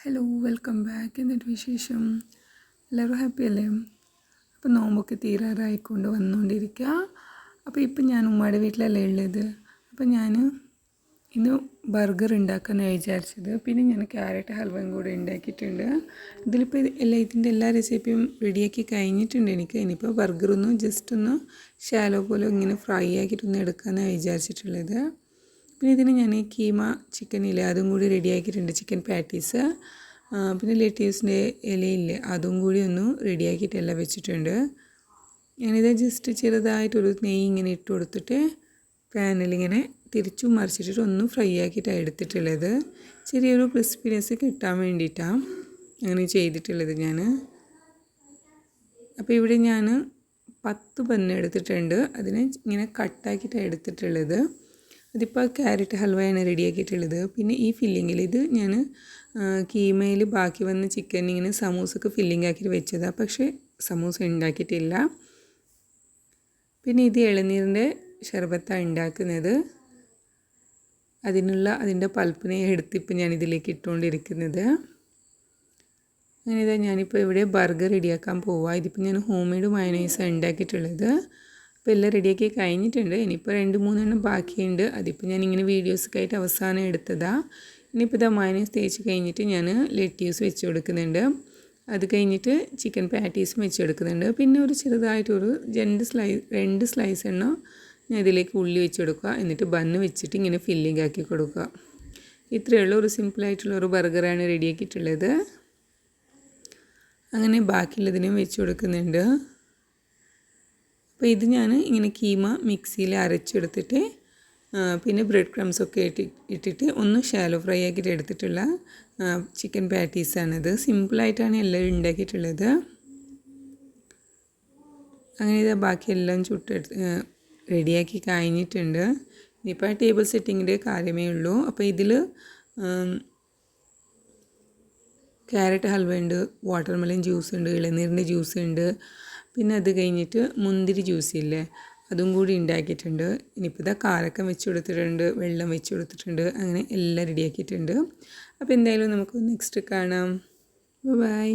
Hello welcome back. എന്നിട്ട് വിശേഷം? എല്ലാവരും ഹാപ്പി അല്ലേ? അപ്പോൾ നോമ്പൊക്കെ തീരാറായിക്കൊണ്ട് വന്നുകൊണ്ടിരിക്കുക. അപ്പോൾ ഇപ്പം ഞാൻ ഉമ്മയുടെ വീട്ടിലല്ലേ ഉള്ളത്. അപ്പോൾ ഞാൻ ഇന്ന് ബർഗർ ഉണ്ടാക്കാനാണ് വിചാരിച്ചത്. പിന്നെ ഞാൻ ക്യാരറ്റ് ഹൽവയും കൂടെ ഉണ്ടാക്കിയിട്ടുണ്ട്. ഇതിലിപ്പോൾ ഇതിൻ്റെ എല്ലാ റെസിപ്പിയും റെഡിയാക്കി കഴിഞ്ഞിട്ടുണ്ട് എനിക്ക്. ഇനിയിപ്പോൾ ബർഗറൊന്ന് ജസ്റ്റ് ഒന്ന് ഷാലോ പോലെ ഇങ്ങനെ ഫ്രൈ ആക്കിയിട്ടൊന്ന് എടുക്കാനാണ് വിചാരിച്ചിട്ടുള്ളത്. പിന്നെ ഇതിന് ഞാൻ കീമ ചിക്കനില്ലേ അതും കൂടി റെഡിയാക്കിയിട്ടുണ്ട്, ചിക്കൻ പാറ്റീസ്. പിന്നെ ലെറ്റ്യൂസിൻ്റെ ഇലയില്ലേ അതും കൂടി ഒന്ന് റെഡിയാക്കിയിട്ടെല്ലാം വെച്ചിട്ടുണ്ട്. ഞാനിത് ജസ്റ്റ് ചെറുതായിട്ടൊരു നെയ്യ് ഇങ്ങനെ ഇട്ട് കൊടുത്തിട്ട് പാനിലിങ്ങനെ തിരിച്ചും മറിച്ചിട്ട് ഒന്ന് ഫ്രൈ ആക്കിയിട്ടാണ് എടുത്തിട്ടുള്ളത്. ചെറിയൊരു ക്രിസ്പിനെസ് കിട്ടാൻ വേണ്ടിയിട്ടാണ് അങ്ങനെ ചെയ്തിട്ടുള്ളത് ഞാൻ. അപ്പോൾ ഇവിടെ ഞാൻ 10 ബന്ന് എടുത്തിട്ടുണ്ട്. അതിനെ ഇങ്ങനെ കട്ടാക്കിയിട്ടാണ് എടുത്തിട്ടുള്ളത്. അതിപ്പോൾ ക്യാരറ്റ് ഹൽവയാണ് റെഡിയാക്കിയിട്ടുള്ളത്. പിന്നെ ഈ ഫില്ലിങ്ങിൽ ഇത് ഞാൻ കീമയിൽ ബാക്കി വന്ന ചിക്കൻ ഇങ്ങനെ സമൂസക്ക് ഫില്ലിംഗ് ആക്കിയിട്ട് വെച്ചതാണ്, പക്ഷേ സമൂസ ഉണ്ടാക്കിയിട്ടില്ല. പിന്നെ ഇത് ഇളനീരിൻ്റെ ഷർബത്താണ് ഉണ്ടാക്കുന്നത്. അതിൻ്റെ പൾപ്പിനെ എടുത്തിപ്പോൾ ഞാനിതിലേക്ക് ഇട്ടുകൊണ്ടിരിക്കുന്നത്. അങ്ങനെ ഞാനിപ്പോൾ ഇവിടെ ബർഗർ റെഡിയാക്കാൻ പോവുക. ഇതിപ്പോൾ ഞാൻ ഹോം മെയ്ഡ് മയോണൈസാണ് ഉണ്ടാക്കിയിട്ടുള്ളത്. അപ്പോൾ എല്ലാം റെഡിയാക്കി കഴിഞ്ഞിട്ടുണ്ട്. ഇനിയിപ്പോൾ 2-3 എണ്ണം ബാക്കിയുണ്ട്. അതിപ്പോൾ ഞാനിങ്ങനെ വീഡിയോസൊക്കെ ആയിട്ട് അവസാനം എടുത്തതാണ്. ഇനിയിപ്പോൾ ഇതാ മയോണൈസ് തേച്ച് കഴിഞ്ഞിട്ട് ഞാൻ ലെറ്റ്യൂസ് വെച്ച് കൊടുക്കുന്നുണ്ട്. അത് കഴിഞ്ഞിട്ട് ചിക്കൻ പാറ്റീസും വെച്ച് കൊടുക്കുന്നുണ്ട്. പിന്നെ ഒരു ചെറുതായിട്ടൊരു 2 സ്ലൈസ് എണ്ണം ഞാൻ ഇതിലേക്ക് ഉള്ളി വെച്ച് കൊടുക്കുക. എന്നിട്ട് ബണ്ണ് വെച്ചിട്ട് ഇങ്ങനെ ഫില്ലിംഗ് ആക്കി കൊടുക്കുക. ഇത്രയേ ഉള്ളൂ. ഒരു സിമ്പിളായിട്ടുള്ളൊരു ബർഗറാണ് റെഡിയാക്കിയിട്ടുള്ളത്. അങ്ങനെ ബാക്കിയുള്ളതിനും വെച്ച് കൊടുക്കുന്നുണ്ട്. അപ്പോൾ ഇത് ഞാൻ ഇങ്ങനെ കീമ മിക്സിയിൽ അരച്ചെടുത്തിട്ട് പിന്നെ ബ്രെഡ് ക്രംസൊക്കെ ഇട്ടിട്ട് ഒന്ന് ഷാലോ ഫ്രൈ ആക്കിയിട്ട് എടുത്തിട്ടുള്ള ചിക്കൻ പാറ്റീസാണിത്. സിമ്പിളായിട്ടാണ് എല്ലാം ഉണ്ടാക്കിയിട്ടുള്ളത്. അങ്ങനെ ഇത് ബാക്കിയെല്ലാം റെഡിയാക്കി കഴിഞ്ഞിട്ടുണ്ട്. ഇനിയിപ്പോൾ ടേബിൾ സെറ്റിങ്ങിൻ്റെ കാര്യമേ ഉള്ളൂ. അപ്പോൾ ഇതിൽ ക്യാരറ്റ് ഹൽവ ഉണ്ട്, വാട്ടർമെലൺ ജ്യൂസ് ഉണ്ട്, ഇളനീരിൻ്റെ ജ്യൂസ് ഉണ്ട്. പിന്നെ അത് കഴിഞ്ഞിട്ട് മുന്തിരി ജ്യൂസില്ലേ അതും കൂടി ഉണ്ടാക്കിയിട്ടുണ്ട്. ഇനിയിപ്പോൾ ഇതാ കാരക്കം വെച്ച് കൊടുത്തിട്ടുണ്ട്, വെള്ളം വെച്ച് കൊടുത്തിട്ടുണ്ട്. അങ്ങനെ എല്ലാം റെഡിയാക്കിയിട്ടുണ്ട്. അപ്പോൾ എന്തായാലും നമുക്ക് നെക്സ്റ്റ് കാണാം. ബൈ.